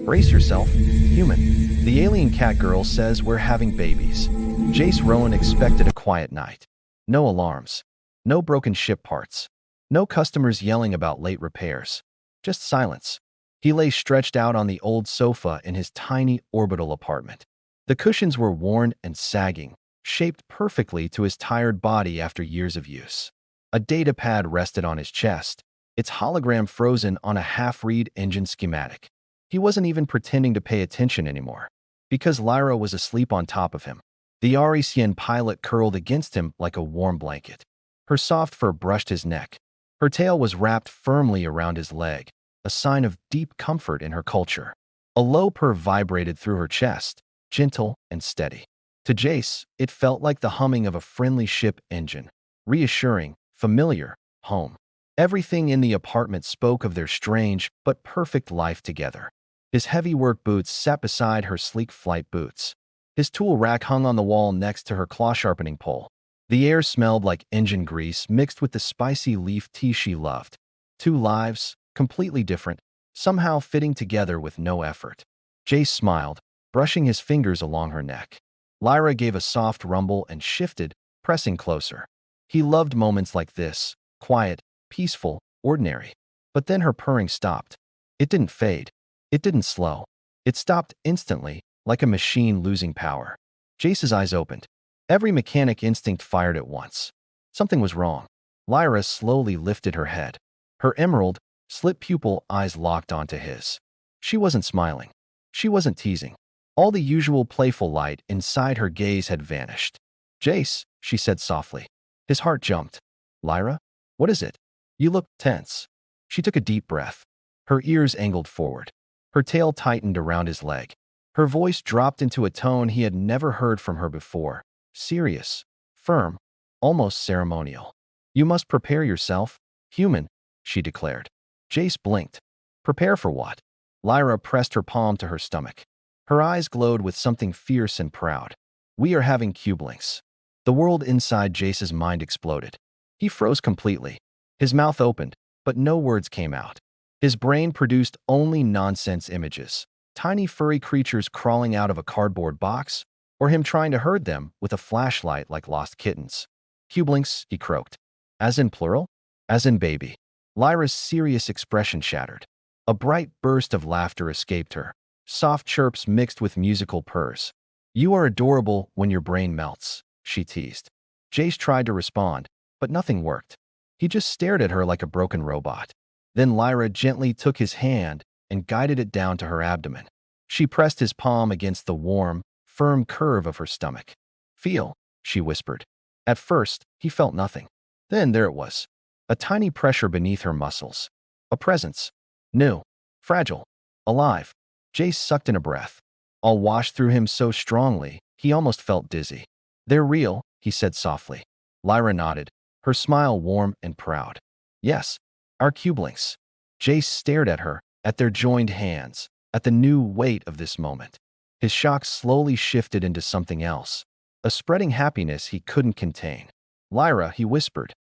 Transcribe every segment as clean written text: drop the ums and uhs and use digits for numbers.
Brace yourself, human. The alien cat girl says we're having babies. Jace Rowan expected a quiet night. No alarms. No broken ship parts. No customers yelling about late repairs. Just silence. He lay stretched out on the old sofa in his tiny orbital apartment. The cushions were worn and sagging, shaped perfectly to his tired body after years of use. A data pad rested on his chest, its hologram frozen on a half-read engine schematic. He wasn't even pretending to pay attention anymore, because Lyra was asleep on top of him. The Arisian pilot curled against him like a warm blanket. Her soft fur brushed his neck. Her tail was wrapped firmly around his leg, a sign of deep comfort in her culture. A low purr vibrated through her chest, gentle and steady. To Jace, it felt like the humming of a friendly ship engine, reassuring, familiar, home. Everything in the apartment spoke of their strange but perfect life together. His heavy work boots sat beside her sleek flight boots. His tool rack hung on the wall next to her claw-sharpening pole. The air smelled like engine grease mixed with the spicy leaf tea she loved. Two lives, completely different, somehow fitting together with no effort. Jace smiled, brushing his fingers along her neck. Lyra gave a soft rumble and shifted, pressing closer. He loved moments like this, quiet, peaceful, ordinary. But then her purring stopped. It didn't fade. It didn't slow. It stopped instantly, like a machine losing power. Jace's eyes opened. Every mechanic instinct fired at once. Something was wrong. Lyra slowly lifted her head. Her emerald, slit pupil eyes locked onto his. She wasn't smiling. She wasn't teasing. All the usual playful light inside her gaze had vanished. "Jace," she said softly. His heart jumped. "Lyra? What is it? You look tense." She took a deep breath. Her ears angled forward. Her tail tightened around his leg. Her voice dropped into a tone he had never heard from her before. Serious, firm, almost ceremonial. "You must prepare yourself, human," she declared. Jace blinked. Prepare for what? Lyra pressed her palm to her stomach. Her eyes glowed with something fierce and proud. "We are having cubelinks." The world inside Jace's mind exploded. He froze completely. His mouth opened, but no words came out. His brain produced only nonsense images. Tiny furry creatures crawling out of a cardboard box, or him trying to herd them with a flashlight like lost kittens. "Cubelinks," he croaked. "As in plural? As in baby." Lyra's serious expression shattered. A bright burst of laughter escaped her. Soft chirps mixed with musical purrs. "You are adorable when your brain melts," she teased. Jace tried to respond, but nothing worked. He just stared at her like a broken robot. Then Lyra gently took his hand and guided it down to her abdomen. She pressed his palm against the warm, firm curve of her stomach. "Feel," she whispered. At first, he felt nothing. Then there it was. A tiny pressure beneath her muscles. A presence. New. Fragile. Alive. Jace sucked in a breath. All washed through him so strongly, he almost felt dizzy. "They're real," he said softly. Lyra nodded, her smile warm and proud. "Yes, our cubelinks." Jace stared at her, at their joined hands, at the new weight of this moment. His shock slowly shifted into something else, a spreading happiness he couldn't contain. "Lyra," he whispered.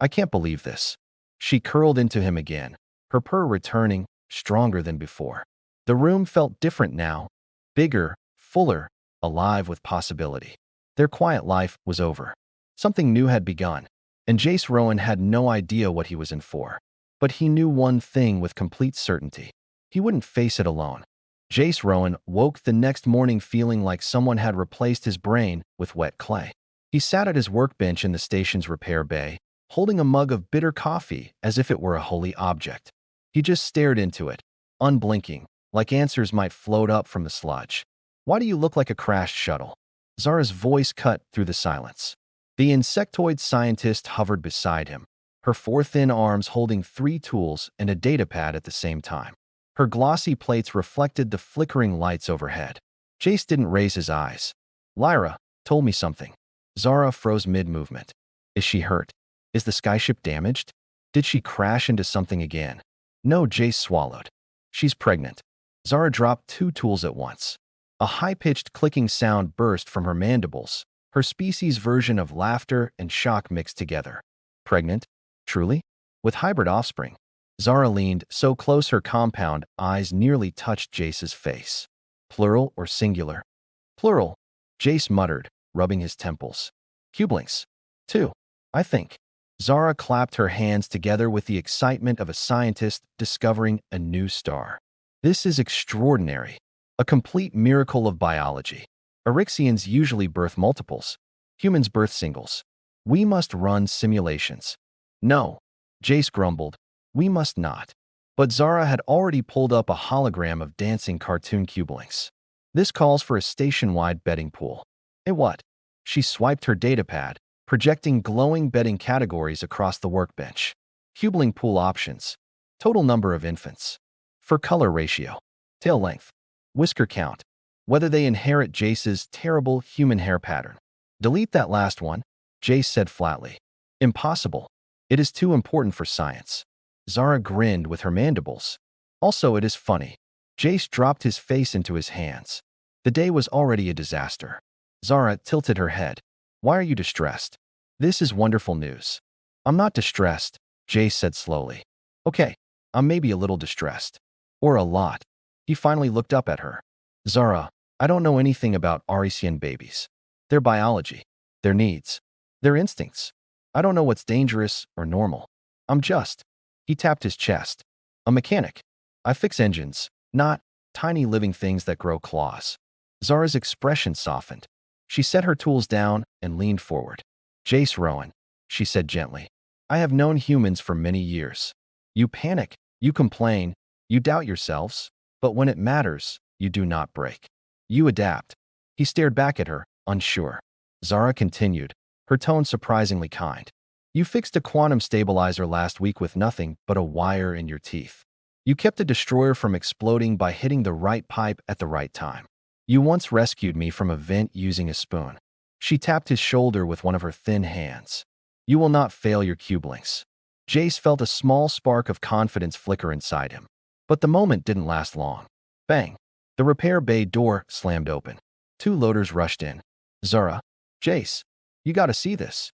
I can't believe this." She curled into him again, her purr returning, stronger than before. The room felt different now, bigger, fuller, alive with possibility. Their quiet life was over. Something new had begun, and Jace Rowan had no idea what he was in for. But he knew one thing with complete certainty. He wouldn't face it alone. Jace Rowan woke the next morning feeling like someone had replaced his brain with wet clay. He sat at his workbench in the station's repair bay, holding a mug of bitter coffee as if it were a holy object. He just stared into it, unblinking, like answers might float up from the sludge. "Why do you look like a crashed shuttle?" Zara's voice cut through the silence. The insectoid scientist hovered beside him, her four thin arms holding 3 tools and a datapad at the same time. Her glossy plates reflected the flickering lights overhead. Jace didn't raise his eyes. "Lyra told me something." Zara froze mid-movement. "Is she hurt? Is the skyship damaged? Did she crash into something again?" "No," Jace swallowed. "She's pregnant." Zara dropped 2 tools at once. A high-pitched clicking sound burst from her mandibles, her species' version of laughter and shock mixed together. "Pregnant? Truly? With hybrid offspring?" Zara leaned so close her compound eyes nearly touched Jace's face. Plural or singular? Plural, Jace muttered, rubbing his temples. Cubelings. Two, I think. Zara clapped her hands together with the excitement of a scientist discovering a new star. This is extraordinary. A complete miracle of biology. Eryxians usually birth multiples. Humans birth singles. We must run simulations. No, Jace grumbled. We must not. But Zara had already pulled up a hologram of dancing cartoon cubelings. This calls for a station-wide betting pool. Eh what? She swiped her datapad, projecting glowing betting categories across the workbench. Cubeling pool options. Total number of infants. Fur color ratio. Tail length. Whisker count. Whether they inherit Jace's terrible human hair pattern. Delete that last one, Jace said flatly. Impossible. It is too important for science. Zara grinned with her mandibles. Also, it is funny. Jace dropped his face into his hands. The day was already a disaster. Zara tilted her head. Why are you distressed? This is wonderful news. I'm not distressed, Jace said slowly. Okay, I'm maybe a little distressed. Or a lot. He finally looked up at her. Zara, I don't know anything about Arisian babies. Their biology, their needs, their instincts. I don't know what's dangerous or normal. I'm just, he tapped his chest, a mechanic. I fix engines, not tiny living things that grow claws. Zara's expression softened. She set her tools down and leaned forward. Jace Rowan, she said gently. I have known humans for many years. You panic, you complain, you doubt yourselves, but when it matters, you do not break. You adapt. He stared back at her, unsure. Zara continued, her tone surprisingly kind. You fixed a quantum stabilizer last week with nothing but a wire in your teeth. You kept a destroyer from exploding by hitting the right pipe at the right time. You once rescued me from a vent using a spoon. She tapped his shoulder with one of her thin hands. You will not fail your cubelings. Jace felt a small spark of confidence flicker inside him. But the moment didn't last long. Bang! The repair bay door slammed open. Two loaders rushed in. Zara, Jace, you gotta see this.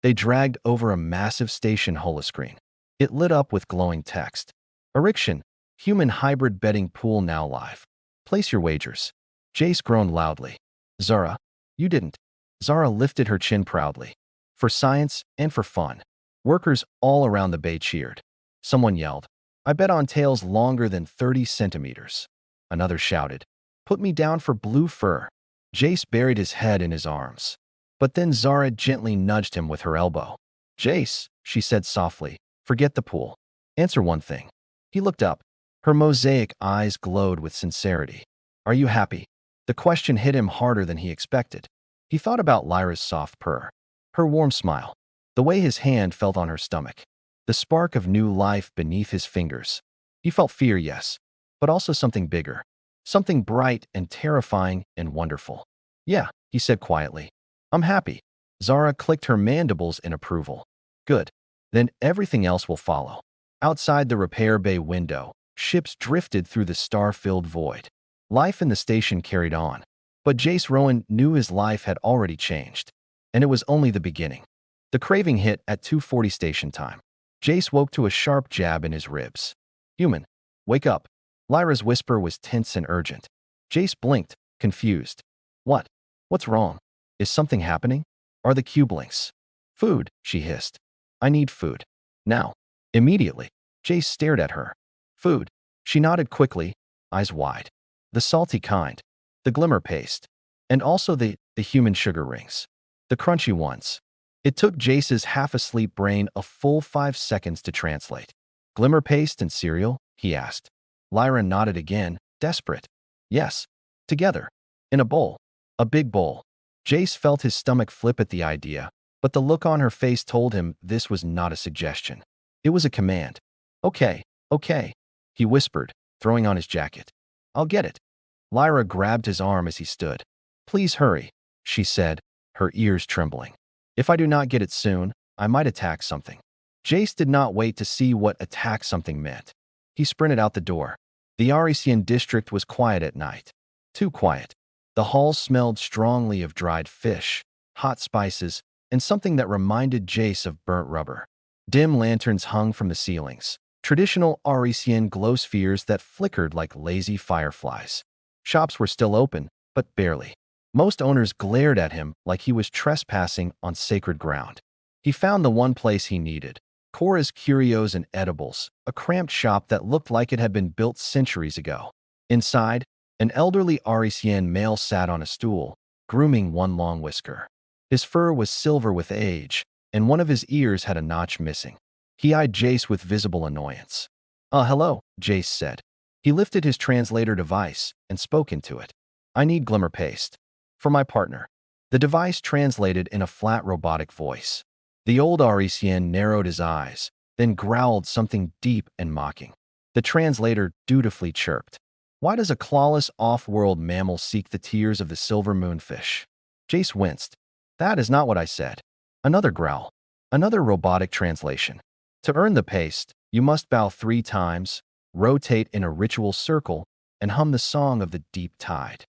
They dragged over a massive station holoscreen. It lit up with glowing text. Erection, human hybrid betting pool now live. Place your wagers. Jace groaned loudly. Zara, you didn't. Zara lifted her chin proudly. For science and for fun. Workers all around the bay cheered. Someone yelled, I bet on tails longer than 30 centimeters. Another shouted, put me down for blue fur. Jace buried his head in his arms. But then Zara gently nudged him with her elbow. Jace, she said softly, forget the pool. Answer one thing. He looked up. Her mosaic eyes glowed with sincerity. Are you happy? The question hit him harder than he expected. He thought about Lyra's soft purr, her warm smile, the way his hand felt on her stomach, the spark of new life beneath his fingers. He felt fear, yes, but also something bigger, something bright and terrifying and wonderful. Yeah, he said quietly. I'm happy. Zara clicked her mandibles in approval. Good. Then everything else will follow. Outside the repair bay window, ships drifted through the star-filled void. Life in the station carried on. But Jace Rowan knew his life had already changed. And it was only the beginning. The craving hit at 2:40 station time. Jace woke to a sharp jab in his ribs. Human, wake up. Lyra's whisper was tense and urgent. Jace blinked, confused. What? What's wrong? Is something happening? Are the cubelings? Food, she hissed. I need food. Now. Immediately. Jace stared at her. Food. She nodded quickly, eyes wide. The salty kind. The glimmer paste. And also the human sugar rings. The crunchy ones. It took Jace's half-asleep brain a full 5 seconds to translate. Glimmer paste and cereal? He asked. Lyra nodded again, desperate. Yes. Together. In a bowl. A big bowl. Jace felt his stomach flip at the idea, but the look on her face told him this was not a suggestion. It was a command. Okay, okay, he whispered, throwing on his jacket. I'll get it. Lyra grabbed his arm as he stood. Please hurry, she said, her ears trembling. If I do not get it soon, I might attack something. Jace did not wait to see what attack something meant. He sprinted out the door. The Arisian district was quiet at night. Too quiet. The halls smelled strongly of dried fish, hot spices, and something that reminded Jace of burnt rubber. Dim lanterns hung from the ceilings, Traditional Arisian glow spheres that flickered like lazy fireflies. Shops were still open, but barely. Most owners glared at him like he was trespassing on sacred ground. He found the one place he needed: Cora's Curios and Edibles, a cramped shop that looked like it had been built centuries ago. Inside, an elderly Arisian male sat on a stool, grooming one long whisker. His fur was silver with age, and one of his ears had a notch missing. He eyed Jace with visible annoyance. Hello, Jace said. He lifted his translator device and spoke into it. I need glimmer paste. For my partner. The device translated in a flat robotic voice. The old Arisian narrowed his eyes, then growled something deep and mocking. The translator dutifully chirped. Why does a clawless off-world mammal seek the tears of the silver moonfish? Jace winced. That is not what I said. Another growl. Another robotic translation. To earn the paste, you must bow 3 times, rotate in a ritual circle, and hum the song of the deep tide.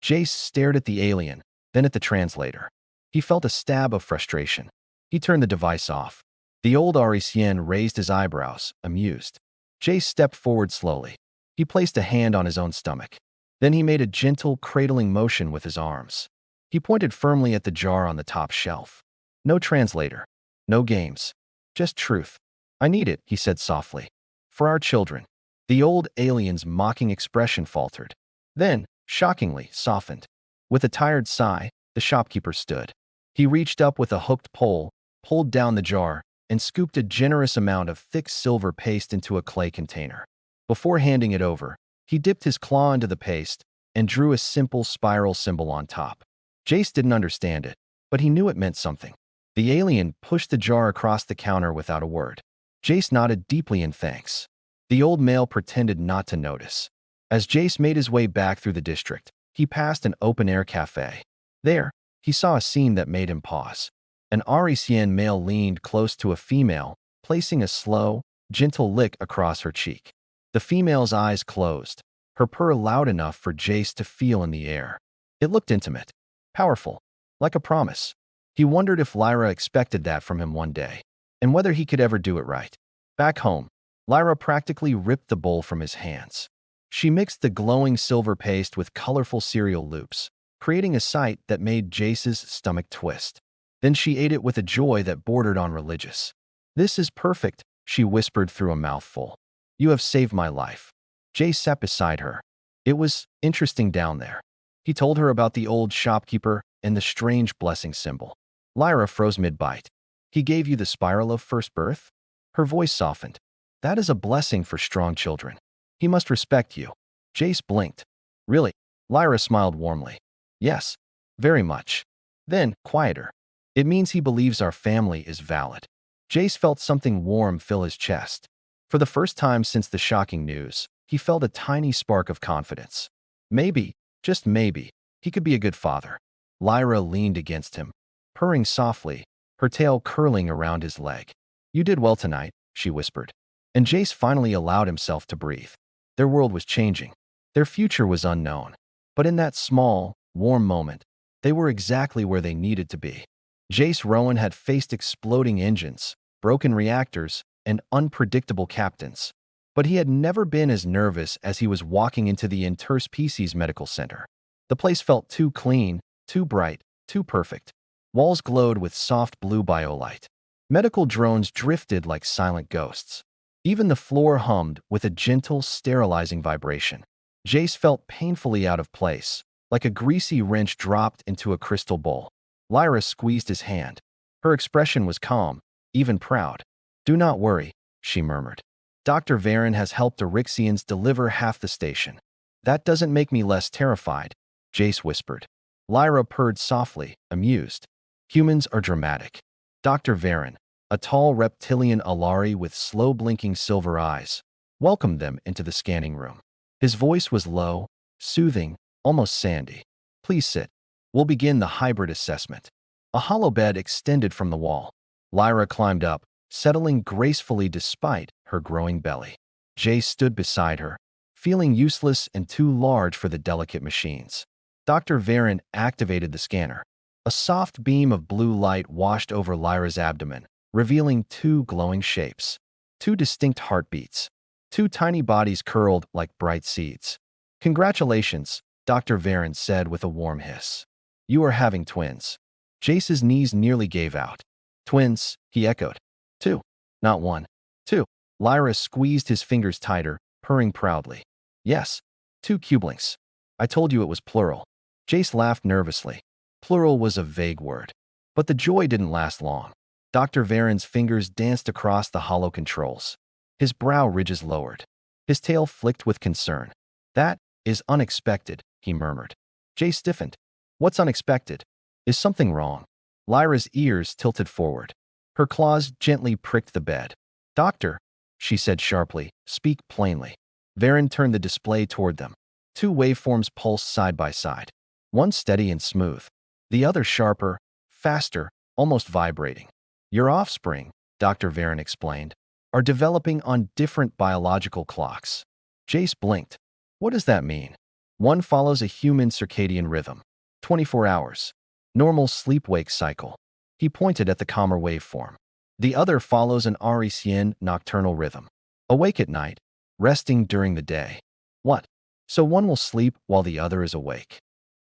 Jace stared at the alien, then at the translator. He felt a stab of frustration. He turned the device off. The old Arisian raised his eyebrows, amused. Jace stepped forward slowly. He placed a hand on his own stomach. Then he made a gentle, cradling motion with his arms. He pointed firmly at the jar on the top shelf. No translator. No games. Just truth. I need it, he said softly. For our children. The old alien's mocking expression faltered. Then, shockingly, softened. With a tired sigh, the shopkeeper stood. He reached up with a hooked pole, pulled down the jar, and scooped a generous amount of thick silver paste into a clay container. Before handing it over, he dipped his claw into the paste and drew a simple spiral symbol on top. Jace didn't understand it, but he knew it meant something. The alien pushed the jar across the counter without a word. Jace nodded deeply in thanks. The old male pretended not to notice. As Jace made his way back through the district, he passed an open-air cafe. There, he saw a scene that made him pause. An Arisian male leaned close to a female, placing a slow, gentle lick across her cheek. The female's eyes closed, her purr loud enough for Jace to feel in the air. It looked intimate, powerful, like a promise. He wondered if Lyra expected that from him one day, and whether he could ever do it right. Back home, Lyra practically ripped the bowl from his hands. She mixed the glowing silver paste with colorful cereal loops, creating a sight that made Jace's stomach twist. Then she ate it with a joy that bordered on religious. This is perfect, she whispered through a mouthful. You have saved my life. Jace sat beside her. It was interesting down there. He told her about the old shopkeeper and the strange blessing symbol. Lyra froze mid-bite. He gave you the spiral of first birth? Her voice softened. That is a blessing for strong children. He must respect you. Jace blinked. Really? Lyra smiled warmly. Yes, very much. Then, quieter. It means he believes our family is valid. Jace felt something warm fill his chest. For the first time since the shocking news, he felt a tiny spark of confidence. Maybe, just maybe, he could be a good father. Lyra leaned against him, purring softly, her tail curling around his leg. You did well tonight, she whispered. And Jace finally allowed himself to breathe. Their world was changing. Their future was unknown. But in that small, warm moment, they were exactly where they needed to be. Jace Rowan had faced exploding engines, broken reactors, and unpredictable captains. But he had never been as nervous as he was walking into the Interspecies Medical Center. The place felt too clean, too bright, too perfect. Walls glowed with soft blue biolight. Medical drones drifted like silent ghosts. Even the floor hummed with a gentle, sterilizing vibration. Jace felt painfully out of place, like a greasy wrench dropped into a crystal bowl. Lyra squeezed his hand. Her expression was calm, even proud. Do not worry, she murmured. Dr. Varen has helped the Rixians deliver half the station. That doesn't make me less terrified, Jace whispered. Lyra purred softly, amused. Humans are dramatic. Dr. Varen, a tall reptilian Alari with slow-blinking silver eyes, welcomed them into the scanning room. His voice was low, soothing, almost sandy. Please sit. We'll begin the hybrid assessment. A hollow bed extended from the wall. Lyra climbed up, settling gracefully despite her growing belly. Jace stood beside her, feeling useless and too large for the delicate machines. Dr. Varen activated the scanner. A soft beam of blue light washed over Lyra's abdomen, revealing 2 glowing shapes. Two distinct heartbeats. Two tiny bodies curled like bright seeds. Congratulations, Dr. Varen said with a warm hiss. You are having twins. Jace's knees nearly gave out. Twins, he echoed. Two. Not one. Two. Lyra squeezed his fingers tighter, purring proudly. Yes. Two cubelings. I told you it was plural. Jace laughed nervously. Plural was a vague word. But the joy didn't last long. Dr. Varen's fingers danced across the hollow controls. His brow ridges lowered. His tail flicked with concern. That is unexpected, he murmured. Jace stiffened. What's unexpected? Is something wrong? Lyra's ears tilted forward. Her claws gently pricked the bed. Doctor, she said sharply, speak plainly. Varen turned the display toward them. Two waveforms pulsed side by side. One steady and smooth. The other sharper, faster, almost vibrating. Your offspring, Dr. Varen explained, are developing on different biological clocks. Jace blinked. What does that mean? One follows a human circadian rhythm. 24 hours. Normal sleep-wake cycle. He pointed at the calmer waveform. The other follows an Arisian nocturnal rhythm. Awake at night, resting during the day. What? So one will sleep while the other is awake?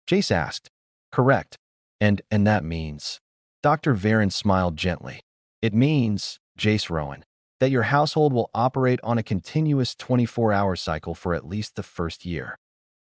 Jace asked. Correct. And that means? Dr. Varen smiled gently. It means, Jace Rowan, that your household will operate on a continuous 24-hour cycle for at least the first year.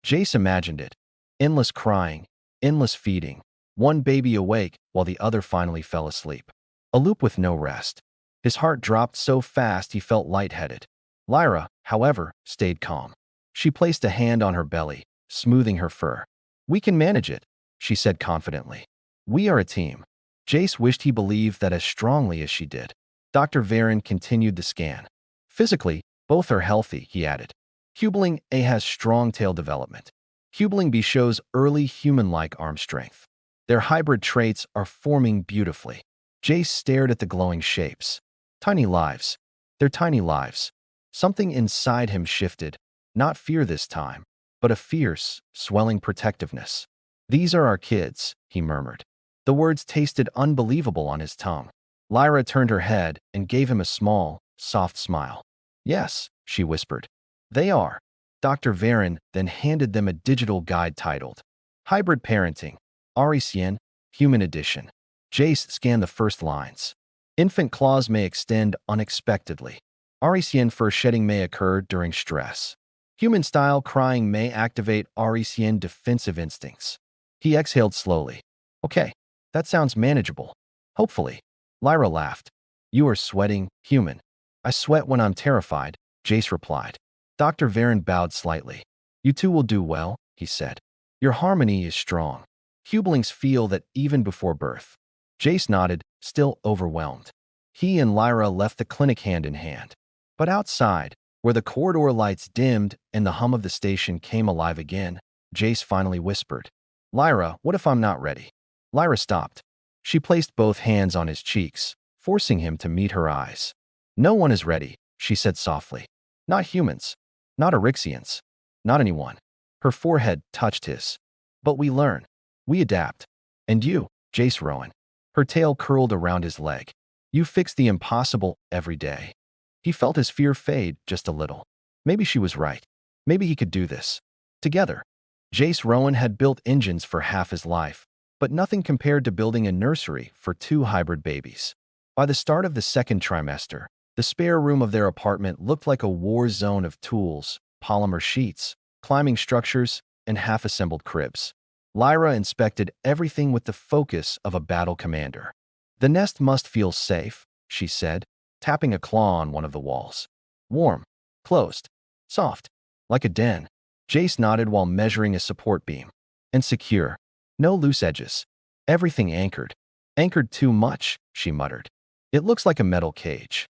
Jace imagined it. Endless crying, endless feeding, one baby awake while the other finally fell asleep. A loop with no rest. His heart dropped so fast he felt lightheaded. Lyra, however, stayed calm. She placed a hand on her belly, smoothing her fur. We can manage it, she said confidently. We are a team. Jace wished he believed that as strongly as she did. Dr. Varen continued the scan. Physically, both are healthy, he added. Cubeling A has strong tail development. Cubeling B shows early human-like arm strength. Their hybrid traits are forming beautifully. Jace stared at the glowing shapes. Tiny lives. They're tiny lives. Something inside him shifted. Not fear this time, but a fierce, swelling protectiveness. These are our kids, he murmured. The words tasted unbelievable on his tongue. Lyra turned her head and gave him a small, soft smile. Yes, she whispered. They are. Dr. Varen then handed them a digital guide titled Hybrid Parenting, Arisian, Human Edition. Jace scanned the first lines. Infant claws may extend unexpectedly. Arisian fur shedding may occur during stress. Human-style crying may activate Arisian defensive instincts. He exhaled slowly. Okay, that sounds manageable. Hopefully. Lyra laughed. You are sweating, human. I sweat when I'm terrified, Jace replied. Dr. Varen bowed slightly. You two will do well, he said. Your harmony is strong. Cubelings feel that even before birth. Jace nodded, still overwhelmed. He and Lyra left the clinic hand in hand. But outside, where the corridor lights dimmed and the hum of the station came alive again, Jace finally whispered. Lyra, what if I'm not ready? Lyra stopped. She placed both hands on his cheeks, forcing him to meet her eyes. No one is ready, she said softly. Not humans. Not Arixians. Not anyone. Her forehead touched his. But we learn. We adapt. And you, Jace Rowan. Her tail curled around his leg. You fix the impossible every day. He felt his fear fade just a little. Maybe she was right. Maybe he could do this. Together. Jace Rowan had built engines for half his life, but nothing compared to building a nursery for two hybrid babies. By the start of the second trimester, the spare room of their apartment looked like a war zone of tools, polymer sheets, climbing structures, and half-assembled cribs. Lyra inspected everything with the focus of a battle commander. The nest must feel safe, she said, tapping a claw on one of the walls. Warm, closed, soft, like a den. Jace nodded while measuring a support beam. And secure. No loose edges. Everything anchored. Anchored too much, she muttered. It looks like a metal cage.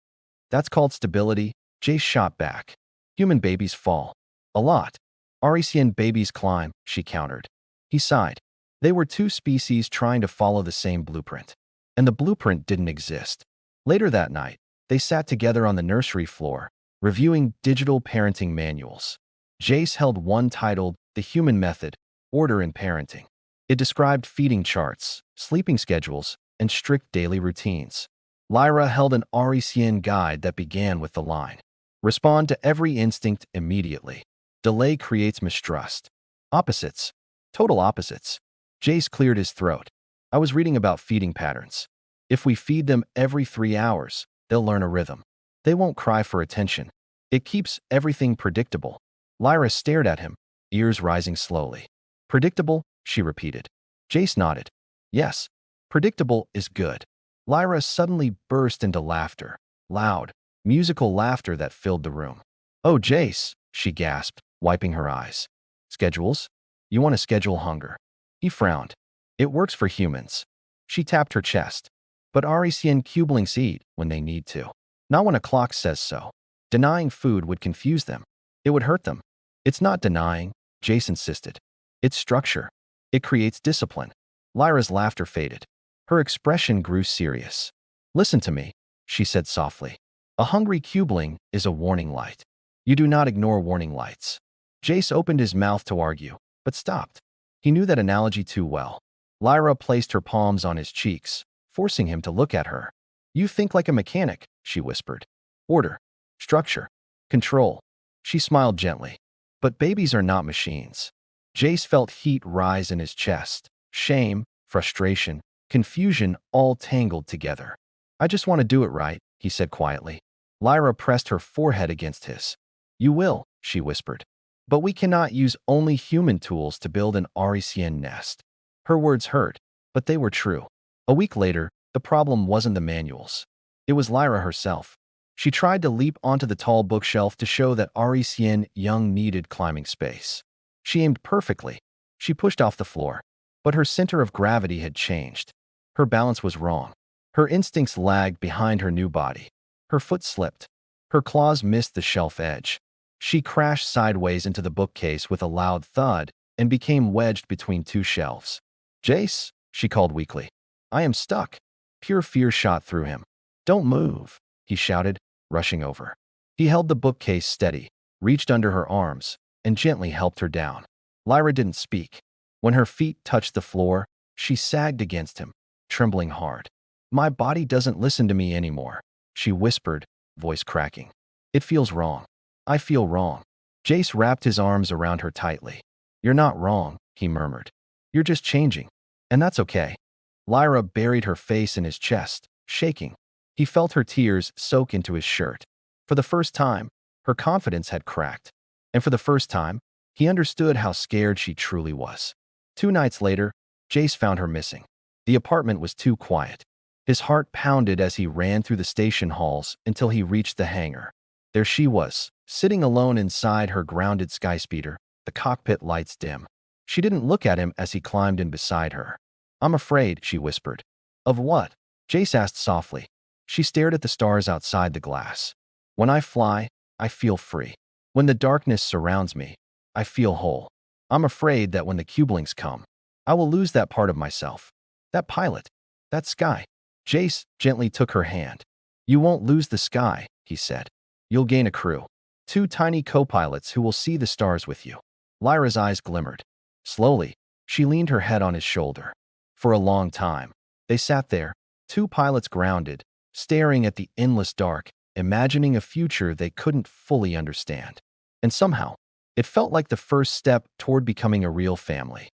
That's called stability, Jace shot back. Human babies fall. A lot. Arisian babies climb, she countered. He sighed. They were two species trying to follow the same blueprint. And the blueprint didn't exist. Later that night, they sat together on the nursery floor, reviewing digital parenting manuals. Jace held one titled The Human Method, Order in Parenting. It described feeding charts, sleeping schedules, and strict daily routines. Lyra held an RECN guide that began with the line, "Respond to every instinct immediately. Delay creates mistrust." Opposites. Total opposites. Jace cleared his throat. "I was reading about feeding patterns. If we feed them every 3 hours, they'll learn a rhythm. They won't cry for attention. It keeps everything predictable." Lyra stared at him, ears rising slowly. "Predictable?" she repeated. Jace nodded. "Yes, predictable is good." Lyra suddenly burst into laughter, loud, musical laughter that filled the room. "Oh, Jace," she gasped, wiping her eyes. "Schedules? You want to schedule hunger?" He frowned. "It works for humans." She tapped her chest. "But RECN cubelings eat when they need to. Not when a clock says so. Denying food would confuse them. It would hurt them." "It's not denying," Jace insisted. "It's structure. It creates discipline." Lyra's laughter faded. Her expression grew serious. "Listen to me," she said softly. "A hungry cubeling is a warning light. You do not ignore warning lights." Jace opened his mouth to argue, but stopped. He knew that analogy too well. Lyra placed her palms on his cheeks, forcing him to look at her. "You think like a mechanic," she whispered. "Order, structure, control." She smiled gently. "But babies are not machines." Jace felt heat rise in his chest. Shame, frustration, confusion all tangled together. "I just want to do it right," he said quietly. Lyra pressed her forehead against his. "You will," she whispered. "But we cannot use only human tools to build an RECN nest." Her words hurt, but they were true. A week later, the problem wasn't the manuals. It was Lyra herself. She tried to leap onto the tall bookshelf to show that RECN young needed climbing space. She aimed perfectly. She pushed off the floor. But her center of gravity had changed. Her balance was wrong. Her instincts lagged behind her new body. Her foot slipped. Her claws missed the shelf edge. She crashed sideways into the bookcase with a loud thud and became wedged between two shelves. "Jace," she called weakly. "I am stuck." Pure fear shot through him. "Don't move," he shouted, rushing over. He held the bookcase steady, reached under her arms, and gently helped her down. Lyra didn't speak. When her feet touched the floor, she sagged against him, trembling hard. "My body doesn't listen to me anymore," she whispered, voice cracking. "It feels wrong. I feel wrong." Jace wrapped his arms around her tightly. "You're not wrong," he murmured. "You're just changing. And that's okay." Lyra buried her face in his chest, shaking. He felt her tears soak into his shirt. For the first time, her confidence had cracked. And for the first time, he understood how scared she truly was. 2 nights later, Jace found her missing. The apartment was too quiet. His heart pounded as he ran through the station halls until he reached the hangar. There she was, sitting alone inside her grounded skyspeeder, the cockpit lights dim. She didn't look at him as he climbed in beside her. "I'm afraid," she whispered. "Of what?" Jace asked softly. She stared at the stars outside the glass. "When I fly, I feel free. When the darkness surrounds me, I feel whole. I'm afraid that when the cubelings come, I will lose that part of myself. That pilot. That sky." Jace gently took her hand. "You won't lose the sky," he said. "You'll gain a crew. 2 tiny co-pilots who will see the stars with you." Lyra's eyes glimmered. Slowly, she leaned her head on his shoulder. For a long time, they sat there, 2 pilots grounded, staring at the endless dark, imagining a future they couldn't fully understand. And somehow, it felt like the first step toward becoming a real family.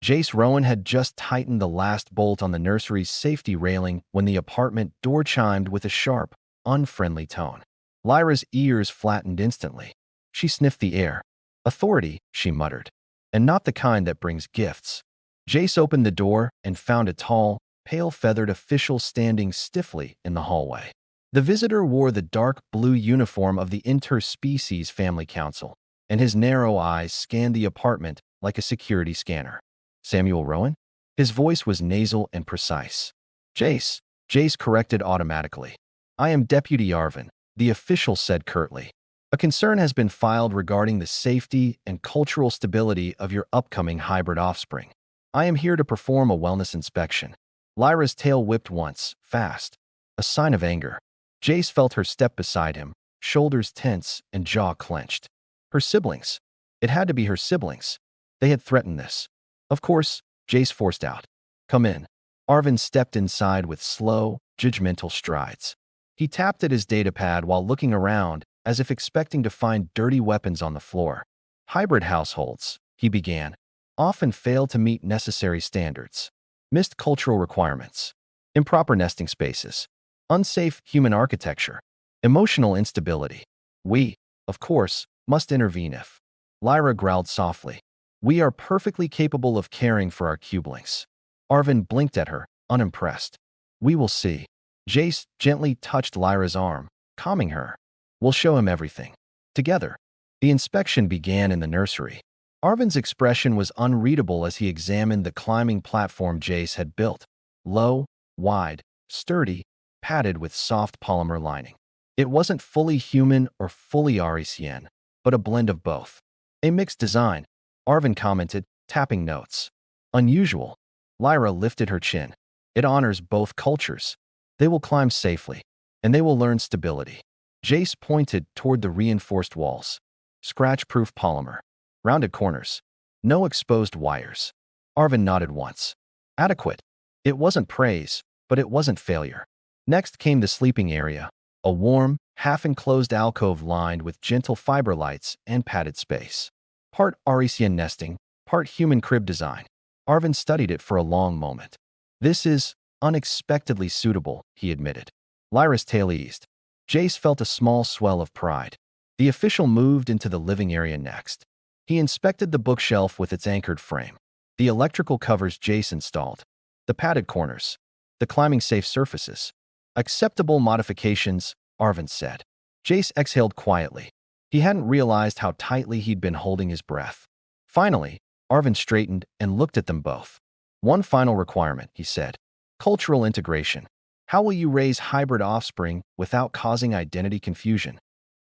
Jace Rowan had just tightened the last bolt on the nursery's safety railing when the apartment door chimed with a sharp, unfriendly tone. Lyra's ears flattened instantly. She sniffed the air. "Authority," she muttered. "And not the kind that brings gifts." Jace opened the door and found a tall, pale-feathered official standing stiffly in the hallway. The visitor wore the dark blue uniform of the Interspecies Family Council, and his narrow eyes scanned the apartment like a security scanner. "Samuel Rowan?" His voice was nasal and precise. "Jace," Jace corrected automatically. "I am Deputy Arvin," the official said curtly. "A concern has been filed regarding the safety and cultural stability of your upcoming hybrid offspring. I am here to perform a wellness inspection." Lyra's tail whipped once, fast, a sign of anger. Jace felt her step beside him, shoulders tense and jaw clenched. Her siblings. It had to be her siblings. They had threatened this. "Of course," Jace forced out. "Come in." Arvin stepped inside with slow, judgmental strides. He tapped at his datapad while looking around, as if expecting to find dirty weapons on the floor. Hybrid households, he began, often fail to meet necessary standards. Missed cultural requirements. Improper nesting spaces. Unsafe human architecture. Emotional instability. We, of course, must intervene if. Lyra growled softly. We are perfectly capable of caring for our cubelings. Arvin blinked at her, unimpressed. We will see. Jace gently touched Lyra's arm, calming her. We'll show him everything. Together. The inspection began in the nursery. Arvin's expression was unreadable as he examined the climbing platform Jace had built. Low, wide, sturdy, padded with soft polymer lining. It wasn't fully human or fully Arisian, but a blend of both. A mixed design, Arvin commented, tapping notes. Unusual. Lyra lifted her chin. It honors both cultures. They will climb safely, and they will learn stability. Jace pointed toward the reinforced walls. Scratch-proof polymer. Rounded corners. No exposed wires. Arvin nodded once. Adequate. It wasn't praise, but it wasn't failure. Next came the sleeping area, a warm, half-enclosed alcove lined with gentle fiber lights and padded space. Part Arisian nesting, part human crib design. Arvin studied it for a long moment. This is unexpectedly suitable, he admitted. Lyra's tail eased. Jace felt a small swell of pride. The official moved into the living area next. He inspected the bookshelf with its anchored frame, the electrical covers Jace installed, the padded corners, the climbing-safe surfaces. Acceptable modifications, Arvin said. Jace exhaled quietly. He hadn't realized how tightly he'd been holding his breath. Finally, Arvin straightened and looked at them both. One final requirement, he said. Cultural integration. How will you raise hybrid offspring without causing identity confusion?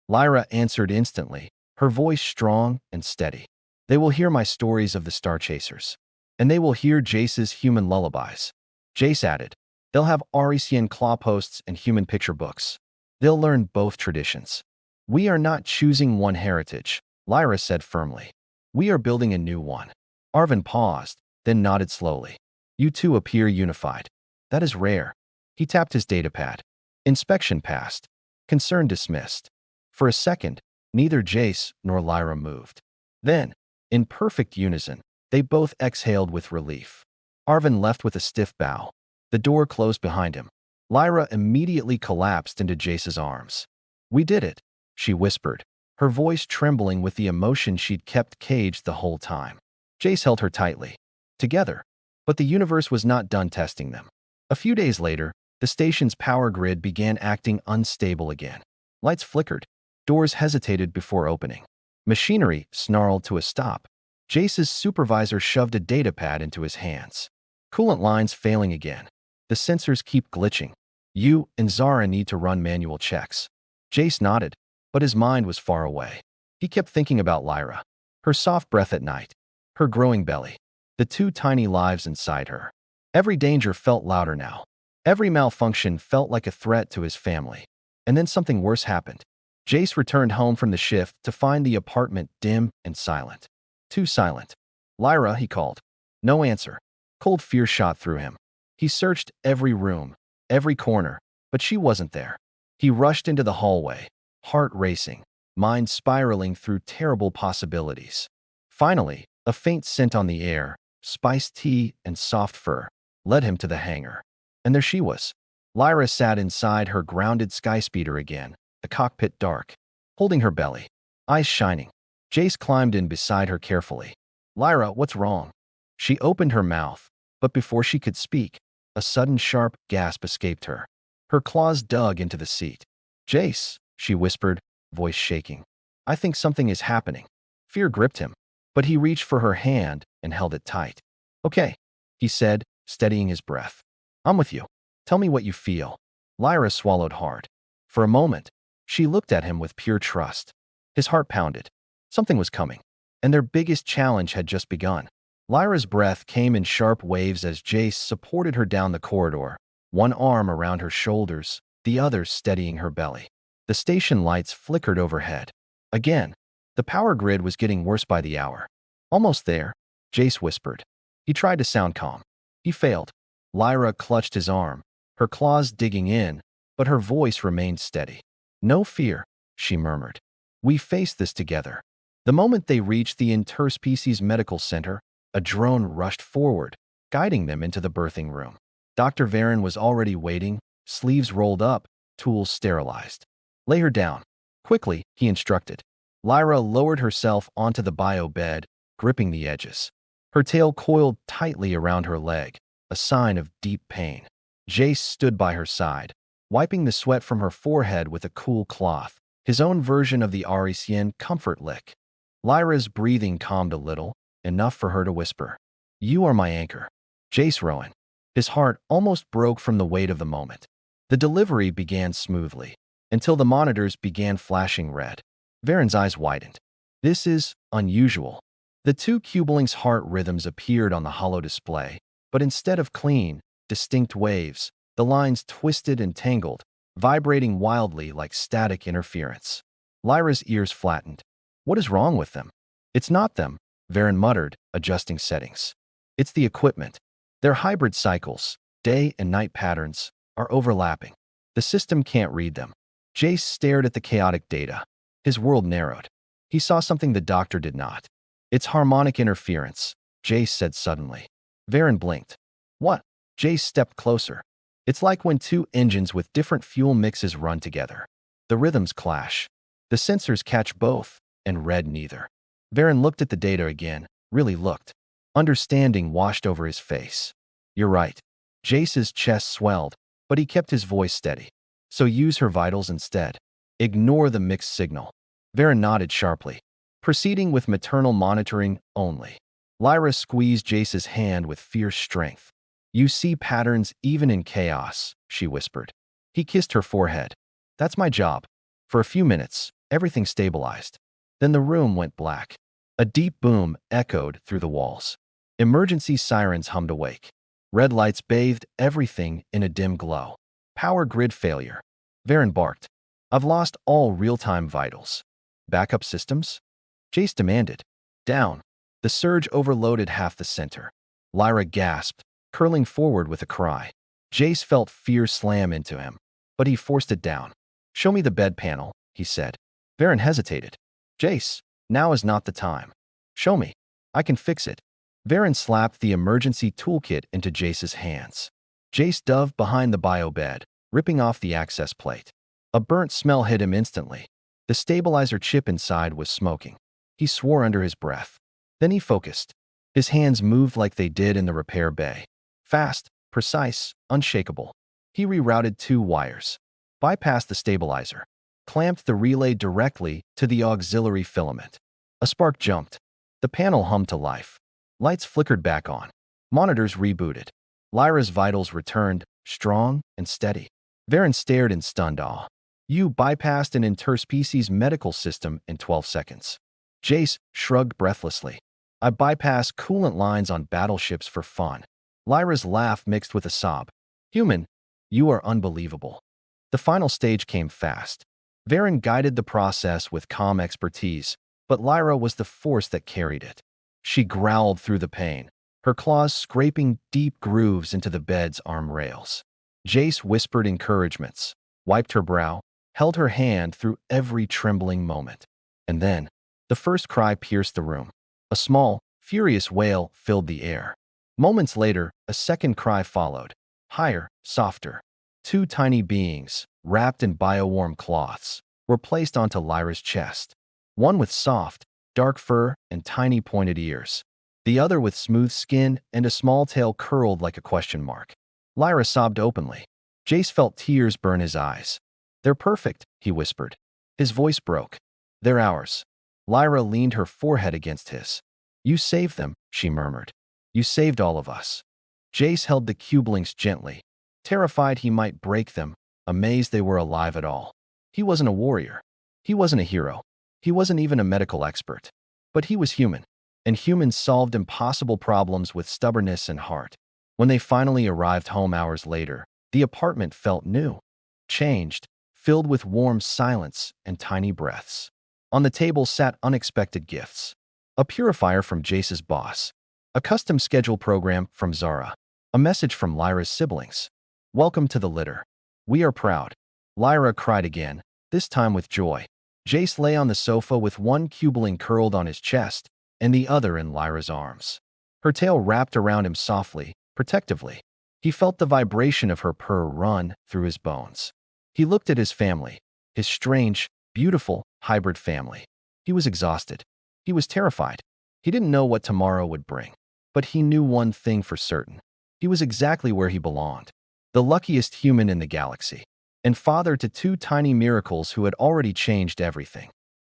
Lyra answered instantly, her voice strong and steady. They will hear my stories of the Star Chasers, and they will hear Jace's human lullabies. Jace added, they'll have Arisian claw posts and human picture books. They'll learn both traditions. We are not choosing one heritage, Lyra said firmly. We are building a new one. Arvin paused, then nodded slowly. You two appear unified. That is rare. He tapped his datapad. Inspection passed. Concern dismissed. For a second, neither Jace nor Lyra moved. Then, in perfect unison, they both exhaled with relief. Arvin left with a stiff bow. The door closed behind him. Lyra immediately collapsed into Jace's arms. We did it, she whispered, her voice trembling with the emotion she'd kept caged the whole time. Jace held her tightly. Together. But the universe was not done testing them. A few days later, the station's power grid began acting unstable again. Lights flickered. Doors hesitated before opening. Machinery snarled to a stop. Jace's supervisor shoved a datapad into his hands. Coolant lines failing again. The sensors keep glitching. You and Zara need to run manual checks. Jace nodded, but his mind was far away. He kept thinking about Lyra. Her soft breath at night. Her growing belly. The two tiny lives inside her. Every danger felt louder now. Every malfunction felt like a threat to his family. And then something worse happened. Jace returned home from the shift to find the apartment dim and silent. Too silent. Lyra, he called. No answer. Cold fear shot through him. He searched every room, every corner, but she wasn't there. He rushed into the hallway, heart racing, mind spiraling through terrible possibilities. Finally, a faint scent on the air, spiced tea and soft fur, led him to the hangar. And there she was. Lyra sat inside her grounded skyspeeder again, the cockpit dark, holding her belly, eyes shining. Jace climbed in beside her carefully. Lyra, what's wrong? She opened her mouth, but before she could speak, a sudden sharp gasp escaped her. Her claws dug into the seat. Jace, she whispered, voice shaking. I think something is happening. Fear gripped him, but he reached for her hand and held it tight. Okay, he said, steadying his breath. I'm with you. Tell me what you feel. Lyra swallowed hard. For a moment, she looked at him with pure trust. His heart pounded. Something was coming, and their biggest challenge had just begun. Lyra's breath came in sharp waves as Jace supported her down the corridor, one arm around her shoulders, the other steadying her belly. The station lights flickered overhead. Again, the power grid was getting worse by the hour. Almost there, Jace whispered. He tried to sound calm. He failed. Lyra clutched his arm, her claws digging in, but her voice remained steady. "No fear," she murmured. "We face this together." The moment they reached the interspecies medical center, a drone rushed forward, guiding them into the birthing room. Dr. Varen was already waiting, sleeves rolled up, tools sterilized. "Lay her down." Quickly, he instructed. Lyra lowered herself onto the bio bed, gripping the edges. Her tail coiled tightly around her leg, a sign of deep pain. Jace stood by her side, wiping the sweat from her forehead with a cool cloth, his own version of the Arisian comfort lick. Lyra's breathing calmed a little, enough for her to whisper, "You are my anchor." Jace Rowan. His heart almost broke from the weight of the moment. The delivery began smoothly, until the monitors began flashing red. Varen's eyes widened. "This is unusual." The two Cubeling's heart rhythms appeared on the hollow display, but instead of clean, distinct waves, the lines twisted and tangled, vibrating wildly like static interference. Lyra's ears flattened. "What is wrong with them?" "It's not them," Varen muttered, adjusting settings. "It's the equipment. Their hybrid cycles, day and night patterns, are overlapping. The system can't read them." Jace stared at the chaotic data. His world narrowed. He saw something the doctor did not. "It's harmonic interference," Jace said suddenly. Varen blinked. "What?" Jace stepped closer. "It's like when two engines with different fuel mixes run together. The rhythms clash. The sensors catch both and read neither." Varen looked at the data again, really looked. Understanding washed over his face. "You're right." Jace's chest swelled, but he kept his voice steady. "So use her vitals instead. Ignore the mixed signal." Varen nodded sharply. "Proceeding with maternal monitoring only." Lyra squeezed Jace's hand with fierce strength. "You see patterns even in chaos," she whispered. He kissed her forehead. "That's my job." For a few minutes, everything stabilized. Then the room went black. A deep boom echoed through the walls. Emergency sirens hummed awake. Red lights bathed everything in a dim glow. "Power grid failure." Varen barked. "I've lost all real-time vitals." "Backup systems?" Jace demanded. "Down." The surge overloaded half the center. Lyra gasped, curling forward with a cry. Jace felt fear slam into him, but he forced it down. "Show me the bed panel," he said. Varen hesitated. "Jace, now is not the time." "Show me. I can fix it." Varen slapped the emergency toolkit into Jace's hands. Jace dove behind the bio bed, ripping off the access plate. A burnt smell hit him instantly. The stabilizer chip inside was smoking. He swore under his breath. Then he focused. His hands moved like they did in the repair bay. Fast, precise, unshakable. He rerouted 2 wires, bypassed the stabilizer, clamped the relay directly to the auxiliary filament. A spark jumped. The panel hummed to life. Lights flickered back on. Monitors rebooted. Lyra's vitals returned, strong and steady. Varen stared in stunned awe. "You bypassed an interspecies medical system in 12 seconds." Jace shrugged breathlessly. "I bypass coolant lines on battleships for fun." Lyra's laugh mixed with a sob. "Human, you are unbelievable." The final stage came fast. Varen guided the process with calm expertise, but Lyra was the force that carried it. She growled through the pain, her claws scraping deep grooves into the bed's arm rails. Jace whispered encouragements, wiped her brow, held her hand through every trembling moment. And then, the first cry pierced the room. A small, furious wail filled the air. Moments later, a second cry followed, higher, softer. 2 tiny beings, wrapped in biowarm cloths, were placed onto Lyra's chest. One with soft, dark fur and tiny pointed ears. The other with smooth skin and a small tail curled like a question mark. Lyra sobbed openly. Jace felt tears burn his eyes. "They're perfect," he whispered. His voice broke. "They're ours." Lyra leaned her forehead against his. "You saved them," she murmured. "You saved all of us." Jace held the Cubelings gently, terrified he might break them, amazed they were alive at all. He wasn't a warrior. He wasn't a hero. He wasn't even a medical expert. But he was human, and humans solved impossible problems with stubbornness and heart. When they finally arrived home hours later, the apartment felt new, changed, filled with warm silence and tiny breaths. On the table sat unexpected gifts. A purifier from Jace's boss, a custom schedule program from Zara, a message from Lyra's siblings. Welcome to the litter. We are proud. Lyra cried again, this time with joy. Jace lay on the sofa with one cubeling curled on his chest and the other in Lyra's arms. Her tail wrapped around him softly, protectively. He felt the vibration of her purr run through his bones. He looked at his family, his strange, beautiful, hybrid family. He was exhausted. He was terrified. He didn't know what tomorrow would bring. But he knew one thing for certain. He was exactly where he belonged. The luckiest human in the galaxy. And father to two tiny miracles who had already changed everything.